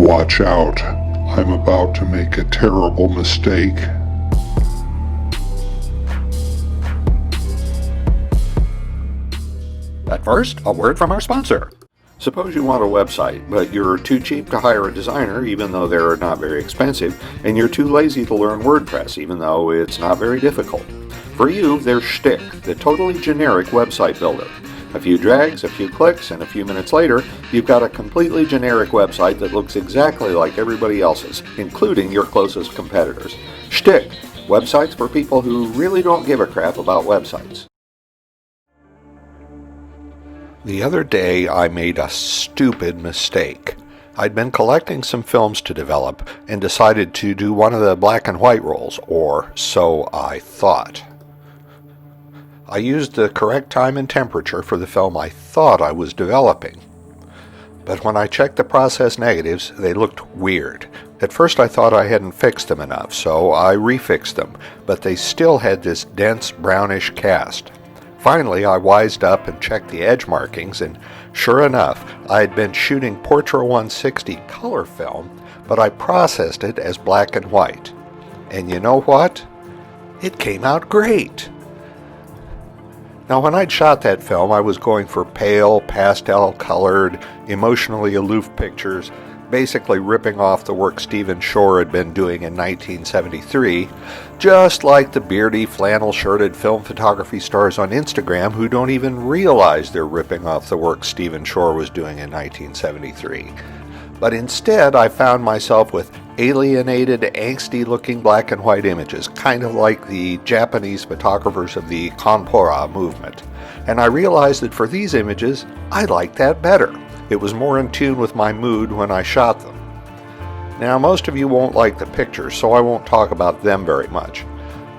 Watch out, I'm about to make a terrible mistake. But first, a word from our sponsor. Suppose you want a website, but you're too cheap to hire a designer, even though they're not very expensive, and you're too lazy to learn WordPress, even though it's not very difficult. For you, there's Shtick, the totally generic website builder. A few drags, a few clicks, and a few minutes later, you've got a completely generic website that looks exactly like everybody else's, including your closest competitors. Shtick, websites for people who really don't give a crap about websites. The other day, I made a stupid mistake. I'd been collecting some films to develop and decided to do one of the black and white rolls, or so I thought. I used the correct time and temperature for the film I thought I was developing. But when I checked the process negatives, they looked weird. At first I thought I hadn't fixed them enough, so I refixed them, but they still had this dense brownish cast. Finally, I wised up and checked the edge markings, and sure enough, I had been shooting Portra 160 color film, but I processed it as black and white. And you know what? It came out great! Now, when I'd shot that film, I was going for pale, pastel-colored, emotionally aloof pictures, basically ripping off the work Stephen Shore had been doing in 1973, just like the beardy, flannel-shirted film photography stars on Instagram who don't even realize they're ripping off the work Stephen Shore was doing in 1973. But instead, I found myself with alienated, angsty-looking black and white images, kind of like the Japanese photographers of the Portra movement. And I realized that for these images, I liked that better. It was more in tune with my mood when I shot them. Now, most of you won't like the pictures, so I won't talk about them very much.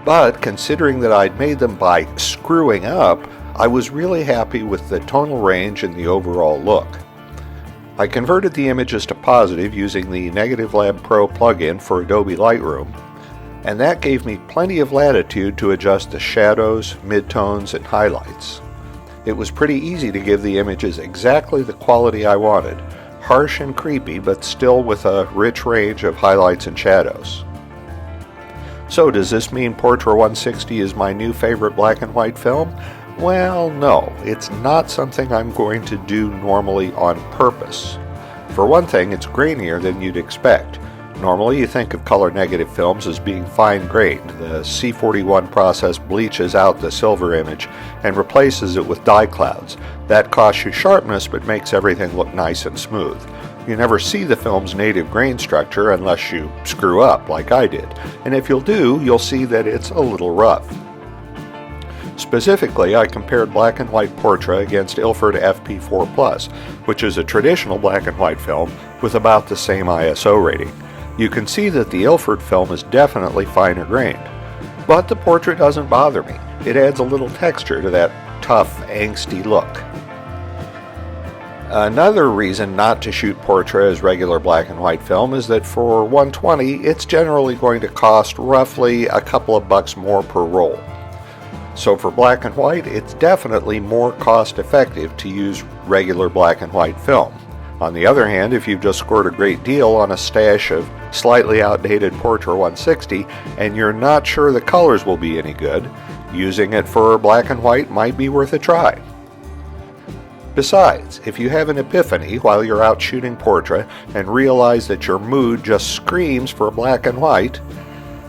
But considering that I'd made them by screwing up, I was really happy with the tonal range and the overall look. I converted the images to positive using the Negative Lab Pro plugin for Adobe Lightroom, and that gave me plenty of latitude to adjust the shadows, midtones, and highlights. It was pretty easy to give the images exactly the quality I wanted, harsh and creepy, but still with a rich range of highlights and shadows. So does this mean Portra 160 is my new favorite black and white film? Well, no, it's not something I'm going to do normally on purpose. For one thing, it's grainier than you'd expect. Normally, you think of color-negative films as being fine-grained. The C41 process bleaches out the silver image and replaces it with dye clouds. That costs you sharpness but makes everything look nice and smooth. You never see the film's native grain structure unless you screw up like I did. And if you'll see that it's a little rough. Specifically, I compared black and white Portra against Ilford FP4 Plus, which is a traditional black and white film with about the same ISO rating. You can see that the Ilford film is definitely finer grained. But the Portra doesn't bother me. It adds a little texture to that tough, angsty look. Another reason not to shoot Portra as regular black and white film is that for 120, it's generally going to cost roughly a couple of bucks more per roll. So for black and white, it's definitely more cost effective to use regular black and white film. On the other hand, if you've just scored a great deal on a stash of slightly outdated Portra 160 and you're not sure the colors will be any good, using it for black and white might be worth a try. Besides, if you have an epiphany while you're out shooting Portra and realize that your mood just screams for black and white,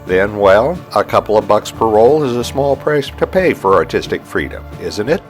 then, well, a couple of bucks per roll is a small price to pay for artistic freedom, isn't it?